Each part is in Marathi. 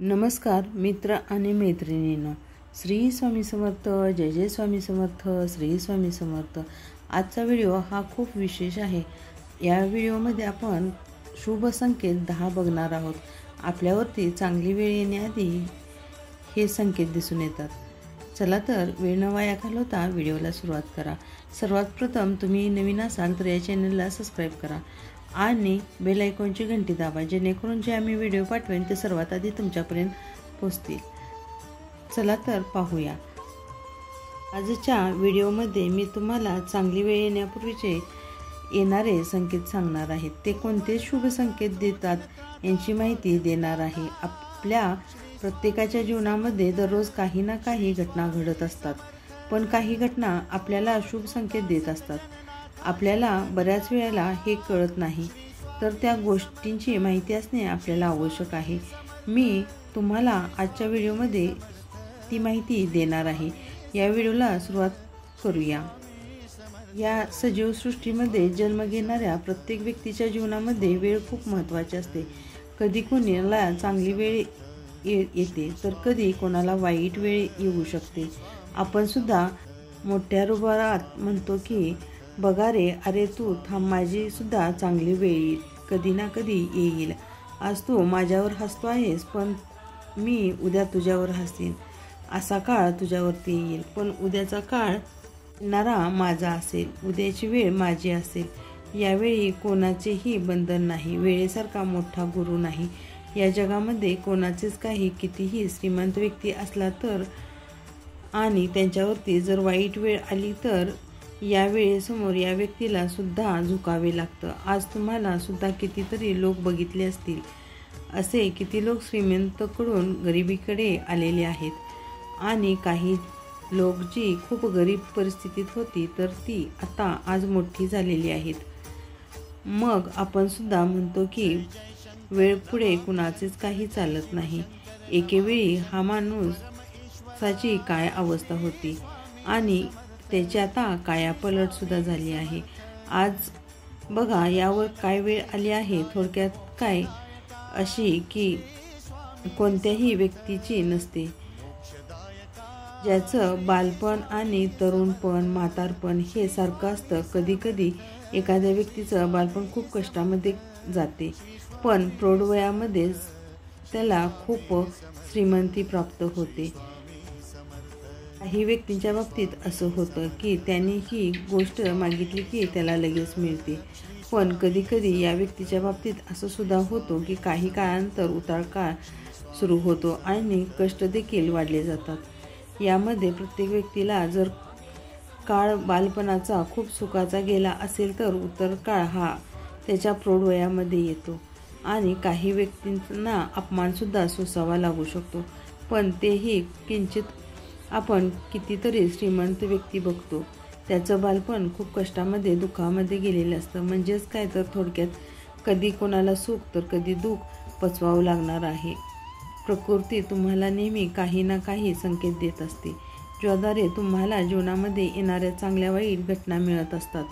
नमस्कार मित्र आणि मैत्रिणींनो, श्री स्वामी समर्थ, जय जय स्वामी समर्थ, श्री स्वामी समर्थ। आजचा व्हिडिओ हा खूप विशेष आहे। या व्हिडिओमध्ये आपण शुभ संकेत 10 बघणार आहोत। आपल्यावरती चांगली वेळ येण्याआधी हे संकेत दिसून येतात। चला तर वेळ न वाया घालवता व्हिडिओला सुरुवात करा। सर्वात प्रथम तुम्ही नवीन असाल तर या चॅनलला सबस्क्राइब करा आणि बेल आयकॉनची घंटी दाबा, जेणेकरून जे आम्ही व्हिडिओ पाठवेन ते सर्वात आधी तुमच्यापर्यंत पोहोचतील। चला तर पाहूया। आजच्या व्हिडिओमध्ये मी तुम्हाला चांगली वेळ येण्यापूर्वीचे येणारे संकेत सांगणार आहे। ते कोणते शुभ संकेत देतात यांची माहिती देणार आहे। आपल्या प्रत्येकाच्या जीवनामध्ये दररोज काही ना काही घटना घडत असतात, पण काही घटना आपल्याला शुभ संकेत देत असतात। आपल्याला बऱ्याच वेळेला हे कळत नाही, तर त्या गोष्टींची माहिती असणे आपल्याला आवश्यक आहे। मी तुम्हाला आजच्या व्हिडिओमध्ये ती माहिती देणार आहे। या व्हिडिओला सुरुवात करूया। या सजीव सृष्टीमध्ये जन्म घेणाऱ्या प्रत्येक व्यक्तीच्या जीवनामध्ये वेळ खूप महत्त्वाची असते। कधी कोणाला चांगली वेळ येते तर कधी कोणाला वाईट वेळ येऊ शकते। आपण सुद्धा मोठ्या रुबारात म्हणतो की बघा रे, अरे तू थांब, माझी सुद्धा चांगली वेळ येईल, कधी ना कधी येईल। आज तू माझ्यावर हसतो आहेस, पण मी उद्या तुझ्यावर हसीन। असा काळ तुझ्यावरती येईल, पण उद्याचा काळ येणारा माझा असेल, उद्याची वेळ माझी असेल। यावेळी कोणाचेही बंधन नाही, वेळेसारखा मोठा गुरु नाही। या जगामध्ये कोणाचेच काही कितीही श्रीमंत व्यक्ती असला तर आणि त्यांच्यावरती जर वाईट वेळ आली तर या वेळेसमोर या व्यक्तीला सुद्धा झुकावे लागतं। आज तुम्हाला सुद्धा कितीतरी लोक बघितले असतील, असे किती लोक श्रीमंताकडून गरिबीकडे आलेले आहेत आणि काही लोक जी खूप गरीब परिस्थितीत होती तर ती आता आज मोठी झालेली आहेत। मग आपण सुद्धा म्हणतो की वेळ पुढे कुणाचेच काही चालत नाही। एकेवेळी हा माणसाची काय अवस्था होती आणि त्याची आता कायापलट सुद्धा झाली आहे। आज बघा यावर काय वेळ आली आहे। थोडक्यात काय अशी की कोणत्याही व्यक्तीची नसते, ज्याचं बालपण आणि तरुणपण म्हातारपण हे सारखं असतं। कधी कधी एखाद्या व्यक्तीचं बालपण खूप कष्टामध्ये जाते, पण प्रौढ वयामध्ये त्याला खूप श्रीमंती प्राप्त होते। काही व्यक्तींच्या बाबतीत असं होतं की त्यांनी ही गोष्ट मागितली की त्याला लगेच मिळते, पण कधी कधी या व्यक्तीच्या बाबतीत असं सुद्धा होतं की काही काळानंतर उतार काळ सुरू होतो आणि कष्ट देखील वाढले जातात। यामध्ये प्रत्येक व्यक्तीला जर काळ बालपणाचा खूप सुखाचा गेला असेल तर उतार काळ हा त्याच्या प्रौढ वयामध्ये येतो आणि काही व्यक्तींना अपमानसुद्धा सोसावा लागू शकतो। पण तेही किंचित आपण कितीतरी श्रीमंत व्यक्ती बघतो, त्याचं बालपण खूप कष्टामध्ये दुःखामध्ये गेलेलं असतं। म्हणजेच काय तर थोडक्यात कधी कोणाला सुख तर कधी दुःख पचवावं लागणार आहे। प्रकृती तुम्हाला नेहमी काही ना काही संकेत देत असते, ज्याद्वारे तुम्हाला जीवनामध्ये येणाऱ्या चांगल्या वाईट घटना मिळत असतात।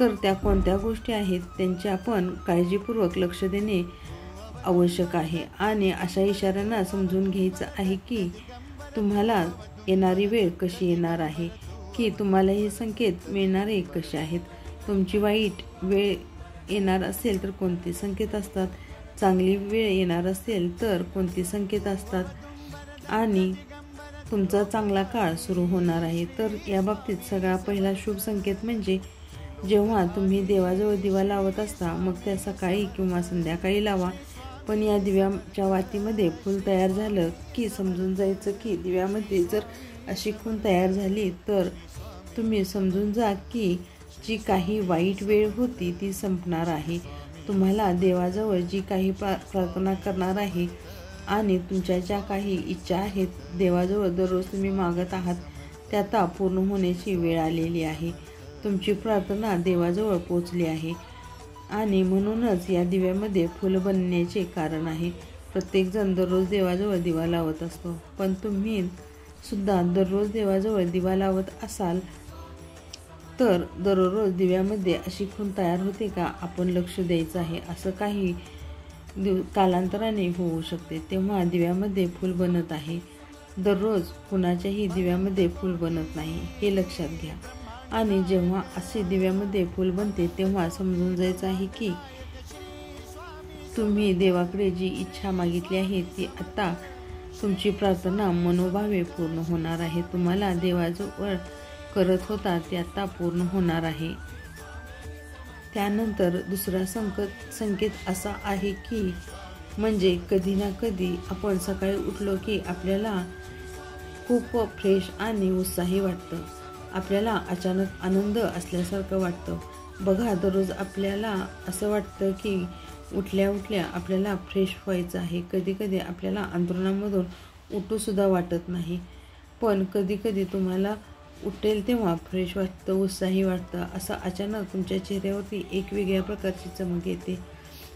तर त्या कोणत्या गोष्टी आहेत त्यांचे आपण काळजीपूर्वक लक्ष देणे आवश्यक आहे आणि अशा इशाऱ्यांना समजून घ्यायचं आहे की तुम्हाला येणारी वेळ कशी येणार आहे, की तुम्हाला हे संकेत मिळणारे कसे आहेत। तुमची वाईट वेळ येणार असेल तर कोणते संकेत असतात, चांगली वेळ येणार असेल तर कोणते संकेत असतात आणि तुमचा चांगला काळ सुरू होणार आहे। तर या बाबतीत सगळा पहिला शुभ संकेत म्हणजे जेव्हा तुम्ही देवाजवळ दिवा लावत असता, मग त्या सकाळी किंवा संध्याकाळी लावा, पण या दिव्याच्या वातीमध्ये फूल तयार झालं की समजून जायचं की दिव्यामध्ये जर अशी खून तयार झाली तर तुम्ही समजून जा की जी काही वाईट वेळ होती ती संपणार आहे। तुम्हाला देवाजवळ जी काही प्रार्थना करणार आहे आणि तुमच्या ज्या काही इच्छा आहेत देवाजवळ दररोज तुम्ही मागत आहात त्या आता पूर्ण होण्याची वेळ आलेली आहे। तुमची प्रार्थना देवाजवळ पोचली आहे आणि म्हणूनच या दिव्यामध्ये फुल बनण्याचे कारण आहे। प्रत्येकजण दररोज देवाजवळ दिवा लावत असतो, पण तुम्ही सुद्धा दररोज देवाजवळ दिवा लावत असाल तर दररोज दिव्यामध्ये अशी खून तयार होते का आपण लक्ष द्यायचं आहे। असं काही कालांतराने होऊ शकते, तेव्हा दिव्यामध्ये फूल बनत आहे. दररोज कुणाच्याही दिव्यामध्ये फूल बनत नाही, हे लक्षात घ्या. आणि जेव्हा असे दिव्यामध्ये फूल बनते तेव्हा समजून जायचं आहे की तुम्ही देवाकडे जी इच्छा मागितली आहे ती आता तुमची प्रार्थना मनोभावे पूर्ण होणार आहे. तुम्हाला देवाजवळ करत होता ते आता पूर्ण होणार आहे. त्यानंतर दुसरा संकेत असा आहे की म्हणजे कधी ना कधी आपण सकाळी उठलो की आपल्याला खूप फ्रेश आणि उत्साही वाटतं. आपल्याला अचानक आनंद असल्यासारखं वाटतं. बघा, दररोज आपल्याला असं वाटतं की उठल्या उठल्या आपल्याला फ्रेश व्हायचं आहे. कधी कधी आपल्याला अंथरुणामधून उठूसुद्धा वाटत नाही, पण कधी कधी तुम्हाला उठेल तेव्हा फ्रेश वाटतं, उत्साही वाटतं. असं अचानक तुमच्या चेहऱ्यावरती एक वेगळ्या प्रकारची चमक येते.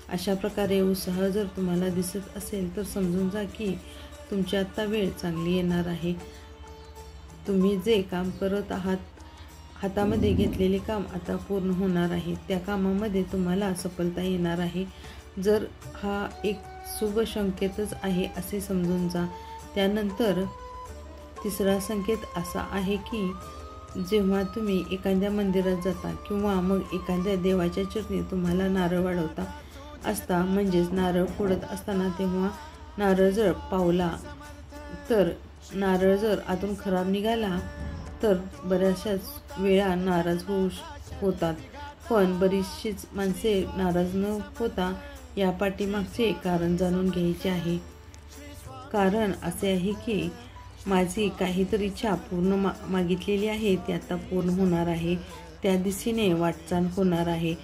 अशा प्रकारे उत्साह जर तुम्हाला दिसत असेल तर समजून जा की तुमची आत्ता वेळ चांगली येणार आहे. तुम्ही जे काम करत आहात, हातामध्ये घेतलेले काम आता पूर्ण होणार आहे. त्या कामामध्ये तुम्हाला सफलता येणार आहे. जर हा एक शुभ संकेतच आहे असे समजून जा. त्यानंतर तिसरा संकेत असा आहे की जेव्हा तुम्ही एखाद्या मंदिरात जाता किंवा मग एखाद्या देवाच्या चरणी तुम्हाला नारळ वाढवता असता, म्हणजेच नारळ फोडत असताना तेव्हा नारळ जर पावला तर नारळ जर आतून खराब निघाला तर बऱ्याचशाच वेळा नाराज होतात. पण बरीचशीच माणसे नाराज न होता या पाठीमागचे कारण जाणून घ्यायचे आहे. कारण असे आहे की माझी काहीतरी इच्छा पूर्ण मागितलेली आहे ती आता पूर्ण होणार आहे. त्या दिशेने वाटचाल होणार आहे.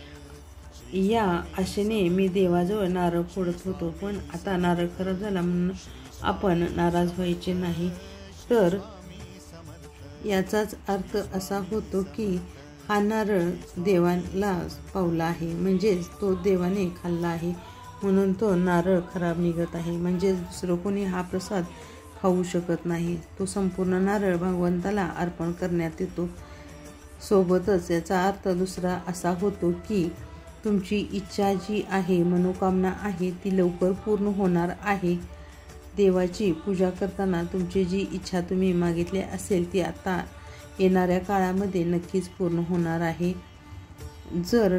या आशेने मी देवाजवळ नारळ फोडत होतो, पण आता नारळ खराब झाला म्हणून आपण नाराज व्हायचे नाही. तर याचाच अर्थ असा होतो की हा नारळ देवाला पावला आहे, म्हणजेच तो देवाने खाल्ला आहे, म्हणून तो नारळ खराब निघत आहे. म्हणजेच दुसरं कोणी हा प्रसाद खाऊ शकत नाही. तो संपूर्ण नारळ भगवंताला अर्पण करण्यात येतो. सोबतच याचा अर्थ दुसरा असा होतो की तुमची इच्छा जी आहे, मनोकामना आहे, ती लवकर पूर्ण होणार आहे. देवाची पूजा करताना तुमची जी इच्छा तुम्ही मागितली असेल ती आता येणाऱ्या काळामध्ये नक्कीच पूर्ण होणार आहे. जर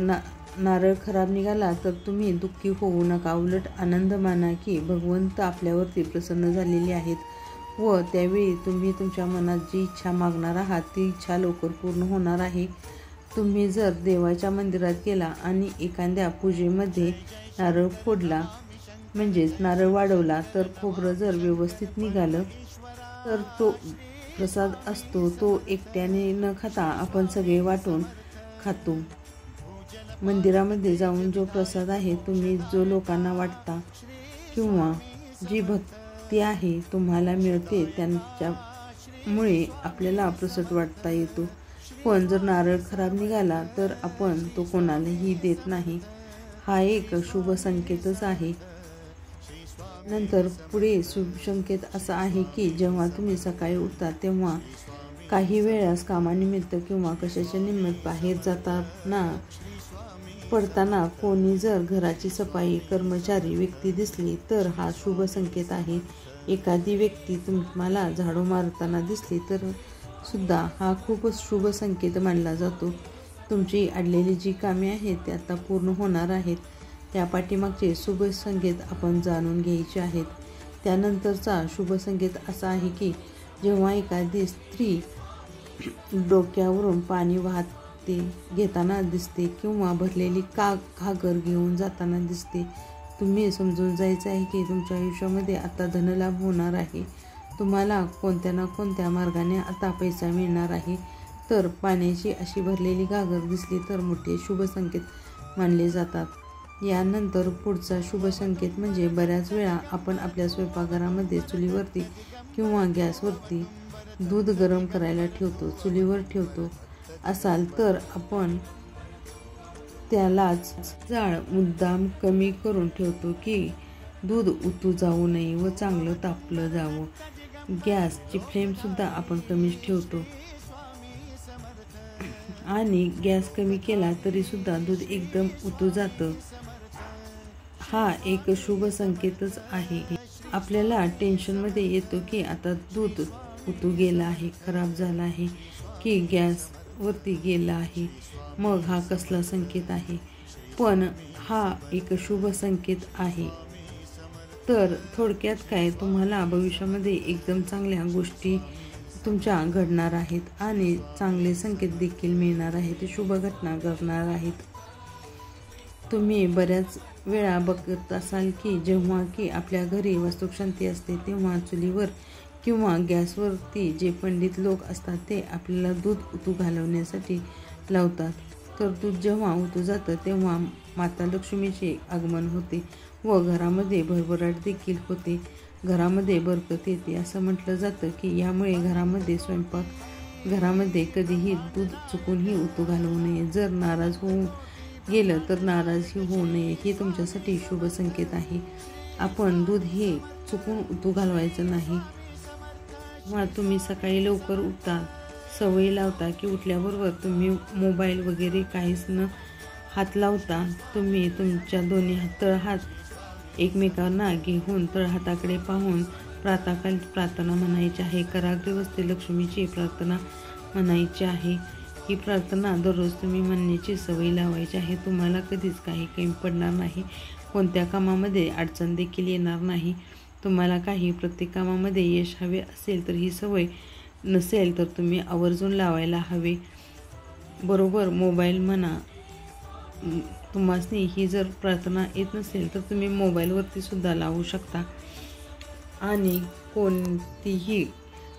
नारळ खराब निघाला तर तुम्ही दुःखी होऊ नका. उलट आनंद माना की भगवंत आपल्यावरती प्रसन्न झालेले आहेत व त्यावेळी तुम्ही तुमच्या मनात जी इच्छा मागणार आहात ती इच्छा लवकर पूर्ण होणार आहे. तुम्ही जर देवाच्या मंदिरात गेला आणि एखाद्या पूजेमध्ये नारळ फोडला, म्हणजेच नारळ वाढवला, तर खोबरं जर व्यवस्थित निघालं तर तो प्रसाद असतो तो एकट्याने न खाता आपण सगळे वाटून खातो. मंदिरामध्ये जाऊन जो प्रसाद आहे तुम्ही जो लोकांना वाटता किंवा जी भक्ती आहे तुम्हाला मिळते, त्यांच्यामुळे आपल्याला प्रसाद वाटता येतो. पण जर नारळ खराब निघाला तर आपण तो कोणालाही देत नाही. हा एक शुभ संकेतच आहे. नंतर पुढे शुभ संकेत असा आहे की जेव्हा तुम्ही सकाळी उठता तेव्हा काही वेळास कामानिमित्त किंवा कशाच्या निमित्त बाहेर जाताना पडताना कोणी जर घराची सफाई कर्मचारी व्यक्ती दिसली तर हा शुभ संकेत आहे. एखादी व्यक्ती तुम्हाला झाडू मारताना दिसली तर सुद्धा हा खूपच शुभ संकेत मानला जातो. तुमची अडलेली जी कामे आहेत ती आता पूर्ण होणार आहेत. त्या पाठीमागचे शुभ संकेत आपण जाणून घ्यायचे आहेत. त्यानंतरचा शुभ संकेत असा आहे की जेव्हा एखादी स्त्री डोक्यावरून पाणी वाहते घेताना दिसते किंवा भरलेली घागर घेऊन जाताना दिसते, तुम्ही समजून जायचं आहे की तुमच्या आयुष्यामध्ये आता धनलाभ होणार आहे. तुम्हाला कोणत्या ना कोणत्या मार्गाने आता पैसा मिळणार आहे. तर पाण्याची अशी भरलेली घागर दिसली तर मोठे शुभ संकेत मानले जातात. यानंतर पुढचा शुभ संकेत म्हणजे बऱ्याच वेळा आपण आपल्या स्वयंपाकघरामध्ये चुलीवरती किंवा गॅसवरती दूध गरम करायला ठेवतो, चुलीवर ठेवतो असाल तर आपण त्यालाच जाळ मुद्दाम कमी करून ठेवतो की दूध उतू जाऊ नये व चांगलं तापलं जावं. गॅसची फ्लेमसुद्धा आपण कमीच ठेवतो आणि गॅस कमी केला तरीसुद्धा दूध एकदम उतू जातं. हा एक शुभ संकेतच आहे. आपल्याला टेन्शनमध्ये येतो की आता दूध उतू गेलं आहे, खराब झालं आहे की गॅसवरती गेला आहे, मग हा कसला संकेत आहे? पण हा एक शुभ संकेत आहे. तर थोडक्यात काय, तुम्हाला भविष्यामध्ये एकदम चांगल्या गोष्टी तुमच्या घडणार आहेत आणि चांगले संकेत देखील मिळणार आहेत, शुभ घटना घडणार आहेत. तुम्ही बऱ्याच वेळा बघत असाल की जेव्हा की आपल्या घरी वास्तुशांती असते तेव्हा चुलीवर किंवा गॅसवरती जे पंडित लोक असतात ते आपल्याला दूध उतू घालवण्यासाठी लावतात. तर दूध जेव्हा उतू जातं तेव्हा माता लक्ष्मीचे आगमन होते व घरामध्ये भरभराट देखील होते, घरामध्ये बरकत येते. असं म्हटलं जातं की यामुळे घरामध्ये कधीही दूध चुकूनही उतू घालवू नये. जर नाराज होऊन गेलं तर नाराजही होऊ नये, हे तुमच्यासाठी शुभ संकेत आहे. आपण दूध हे चुकून उतू घालवायचं नाही. मग तुम्ही सकाळी लवकर उठता, सवय लावता की उठल्याबरोबर तुम्ही मोबाईल वगैरे काहीच न हात लावता तुम्ही तुमच्या दोन्ही तळहात एकमेकांना घेऊन तळहाताकडे पाहून प्रातःकाल प्रार्थना म्हणायची आहे. कराग्रे वसते लक्ष्मीची प्रार्थना म्हणायची आहे. ही प्रार्थना दररोज तुम्ही म्हणण्याची सवय लावायची आहे. तुम्हाला कधीच काही कमी पडणार नाही, कोणत्या कामामध्ये अडचण देखील येणार नाही. तुम्हाला प्रत्येक कामामध्ये यश हवे असेल तर ही सवय नसेल तर तुम्ही आवर्जून लावायला हवे. बरोबर मोबाईल म्हणा, तुम्हासनी ही जर प्रार्थना येत नसेल तर तुम्ही मोबाईलवरती सुद्धा लावू शकता. आणि कोणतीही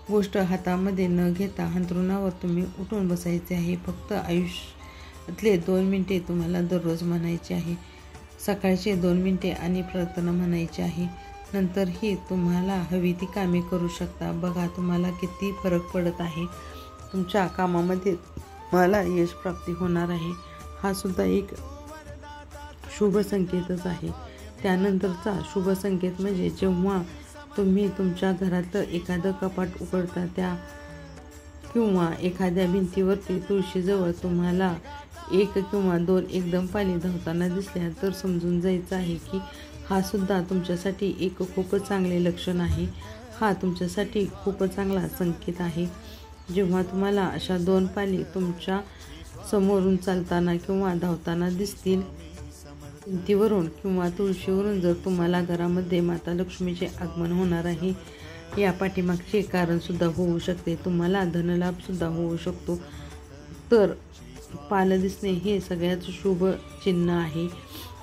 गोष्ट हातामध्ये न घेता अंथरुणावर तुम्ही उठून बसायचे आहे. फक्त आयुष्यातले 2 मिनिटे तुम्हाला दररोज म्हणायचे आहे. सकाळचे 2 मिनिटे आणि प्रार्थना म्हणायची आहे. नंतरही तुम्हाला हवी ती कामे करू शकता. बघा तुम्हाला किती फरक पडत आहे. तुमच्या कामामध्ये मला यश प्राप्ती होणार आहे. हा सुद्धा एक शुभ संकेतच आहे. त्यानंतरचा शुभ संकेत म्हणजे जेव्हा तुम्ही तुमच्या घरातलं एखादं कपाट उघडता किंवा एखाद्या भिंतीवरती तुळशीजवळ तुम्हाला 1 किंवा 2 एकदम पाली धावताना दिसल्या तर समजून जायचं आहे की हा सुद्धा तुमच्यासाठी एक खूपच चांगले लक्षण आहे. हा तुमच्यासाठी खूपच चांगला संकेत आहे. जेव्हा तुम्हाला अशा 2 पाली तुमच्या समोरून चालताना किंवा धावताना दिसतील भिंतीवरून किंवा तुळशीवरून, जर तुम्हाला घरामध्ये माता लक्ष्मीचे आगमन होणार आहे. या पाठीमागचे कारण सुद्धा होऊ शकते, तुम्हाला धनलाभ सुद्धा होऊ शकतो. तर पालं दिसणे हे सगळ्यात शुभ चिन्ह आहे.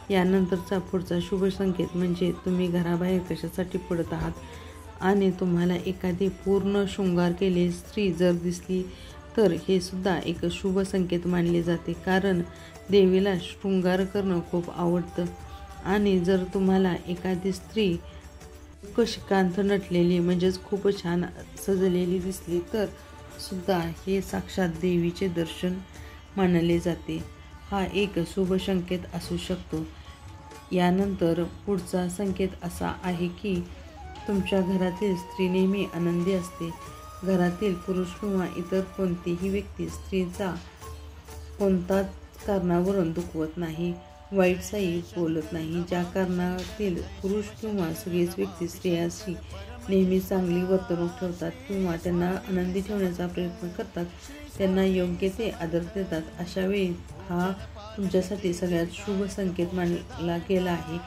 यानंतरचा पुढचा शुभ संकेत म्हणजे तुम्ही घराबाहेर कशासाठी पडत आहात आणि तुम्हाला एखादी पूर्ण शृंगार केलेली स्त्री जर दिसली तर हे सुद्धा एक शुभ संकेत मानले जाते. कारण देवीला शृंगार करणं खूप आवडतं. आणि जर तुम्हाला एखादी स्त्री कशिकांत नटलेली म्हणजेच खूप छान सजलेली दिसली तर सुद्धा हे साक्षात देवीचे दर्शन मानले जाते. हा एक शुभ संकेत असू शकतो. यानंतर पुढचा संकेत असा आहे की तुमच्या घरातील स्त्री नेहमी आनंदी असते. घरातील पुरुष किंवा इतर कोणतीही व्यक्ती स्त्रीचा कोणताच कारणावरून दुखवत नाही, वाईट साई बोलत नाही. ज्या कारणातील पुरुष किंवा सगळीच व्यक्ती स्त्रियांशी नेहमी चांगली वर्तणूक ठेवतात किंवा त्यांना आनंदी ठेवण्याचा प्रयत्न करतात, त्यांना योग्य ते आदर देतात, अशा वेळी हा तुमच्यासाठी सगळ्यात शुभ संकेत मानला गेला आहे.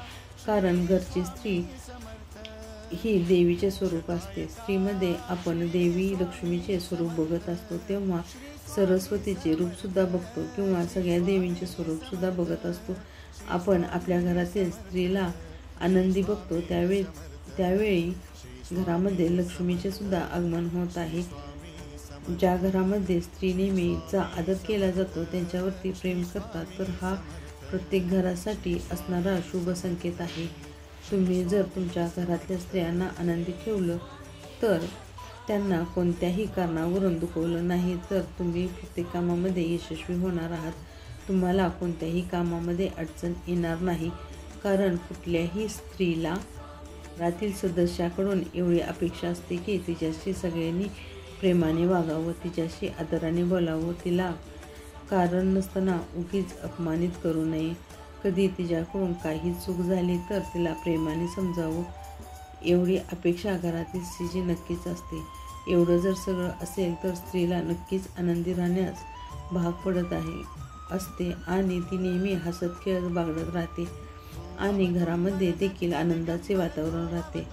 कारण घरची स्त्री ही देवीचे स्वरूप असते. स्त्रीमध्ये आपण देवी लक्ष्मीचे स्वरूप बघत असतो तेव्हा सरस्वतीचे रूपसुद्धा बघतो किंवा सगळ्या देवींचे स्वरूपसुद्धा बघत असतो. आपण आपल्या घरातील स्त्रीला आनंदी बघतो त्यावेळी घरामध्ये लक्ष्मीचे सुद्धा आगमन होत आहे. ज्या घरामध्ये स्त्री नेहमीचा आदर केला जातो, त्यांच्यावरती प्रेम करतात, तर हा प्रत्येक घरासाठी असणारा शुभ संकेत आहे. तुम्ही जर तुमच्या घरातल्या स्त्रियांना आनंदी ठेवलं तर त्यांना कोणत्याही कारणावरून दुखवलं नाही तर तुम्ही प्रत्येक कामामध्ये यशस्वी होणार आहात. तुम्हाला कोणत्याही कामामध्ये अडचण येणार नाही. कारण कुठल्याही स्त्रीला घरातील सदस्याकडून एवढी अपेक्षा असते की तिच्याशी सगळ्यांनी प्रेमाने वागावं, तिच्याशी आदराने बोलावं, तिला कारण नसताना उगीच अपमानित करू नये. कधी तिच्याकडून काही चूक झाली तर तिला प्रेमाने समजावं एवढी अपेक्षा घरातील स्त्रीची नक्कीच असते. एवढं जर सगळं असेल तर स्त्रीला नक्कीच आनंदी राहण्यास भाग पडत असते आणि ती नेहमी हसत खेळत बागडत राहते आणि घरामध्ये देखील आनंदाचे वातावरण राहते.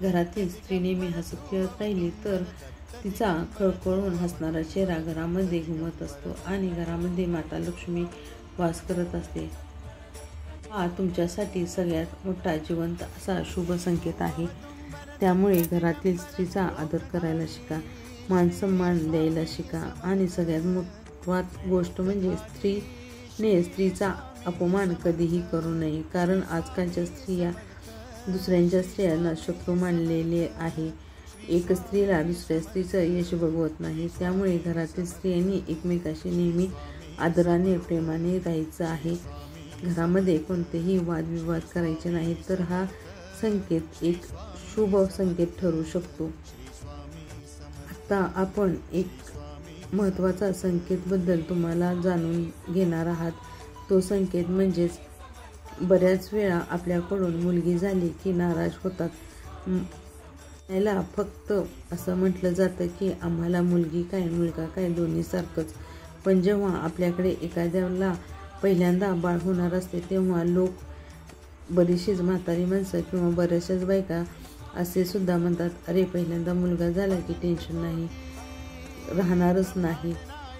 घरातील स्त्री नेहमी हसत खेळत राहिली तर तिचा खळखळून हसणारा चेहरा घरामध्ये घुमत असतो आणि घरामध्ये माता लक्ष्मी वास करत असते. हा तुमच्यासाठी सगळ्यात मोठा जिवंत असा शुभ संकेत आहे. त्यामुळे घरातील स्त्रीचा आदर करायला शिका, मानसन्मान द्यायला शिका आणि सगळ्यात महत्त्वाची गोष्ट म्हणजे स्त्रीचा अपमान कधीही करू नये. कारण आजकालच्या स्त्रिया दुसऱ्यांच्या स्त्रियांना शत्रू मानलेले आहे. एक स्त्रीला दुसऱ्या स्त्रीचं यश बघवत नाही. त्यामुळे घरातील स्त्रियांनी एकमेकाशी नेहमी आदराने प्रेमाने राहायचं आहे. घरामध्ये कोणतेही वादविवाद करायचे नाही तर हा संकेत एक शुभ संकेत ठरू शकतो. आता आपण एक महत्त्वाचा संकेतबद्दल तुम्हाला जाणून घेणार आहात. तो संकेत म्हणजेच बऱ्याच वेळा आपल्याकडून मुलगी झाली की नाराज होतात. याला फक्त असं म्हटलं जातं की आम्हाला मुलगी काय मुलगा काय दोन्ही सारखंच. पण जेव्हा आपल्याकडे एखाद्याला पहिल्यांदा बाळ होणार असते तेव्हा लोक, बरीचशीच म्हातारी माणसं किंवा बऱ्याचशाच बायका असे सुद्धा म्हणतात, अरे पहिल्यांदा मुलगा झाला की टेन्शन नाही, राहणारच नाही,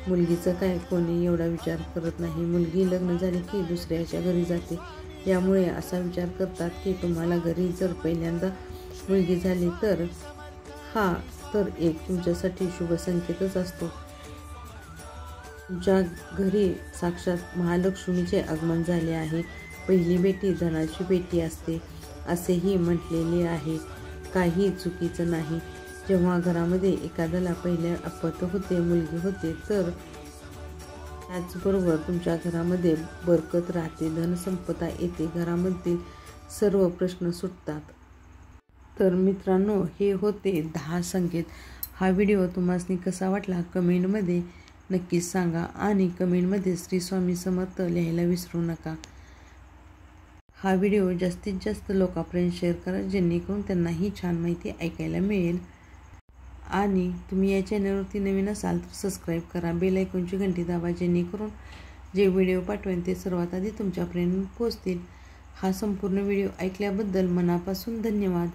मुलगीचं काय कोणी एवढा विचार करत नाही, मुलगी लग्न झाली की दुसऱ्याच्या घरी जाते. यामुळे असा विचार करतात की तुम्हाला घरी जर पहिल्यांदा मुलगी झाली तर हा तर एक तुमच्यासाठी शुभ संकेतच असतो. तुमच्या घरी साक्षात महालक्ष्मीचे आगमन झाले आहे. पहिली बेटी धनाची बेटी असते असेही म्हटलेले आहे. काही चुकीचं नाही. जेव्हा घरामध्ये एखाद्याला पहिले अपत्य होते, मुलगी होते, तर त्याचबरोबर तुमच्या घरामध्ये बरकत राहते, धनसंपदा येते, घरामध्ये सर्व प्रश्न सुटतात. तर मित्रांनो, हे होते 10 संकेत. हा व्हिडिओ तुम्हाला कसा वाटला कमेंटमध्ये नक्कीच सांगा आणि कमेंटमध्ये श्री स्वामी समर्थ लिहायला विसरू नका. हा व्हिडिओ जास्तीत जास्त लोकांपर्यंत शेअर करा जेणेकरून त्यांनाही छान माहिती ऐकायला मिळेल. आणि तुम्ही या चॅनलवरती नवीन असाल तर सबस्क्राईब करा, बेल आयकॉनची घंटी दाबा जेणेकरून जे व्हिडिओ पाठवेन ते सर्वात आधी तुमच्यापर्यंत पोहोचतील. हा संपूर्ण व्हिडिओ ऐकल्याबद्दल मनापासून धन्यवाद.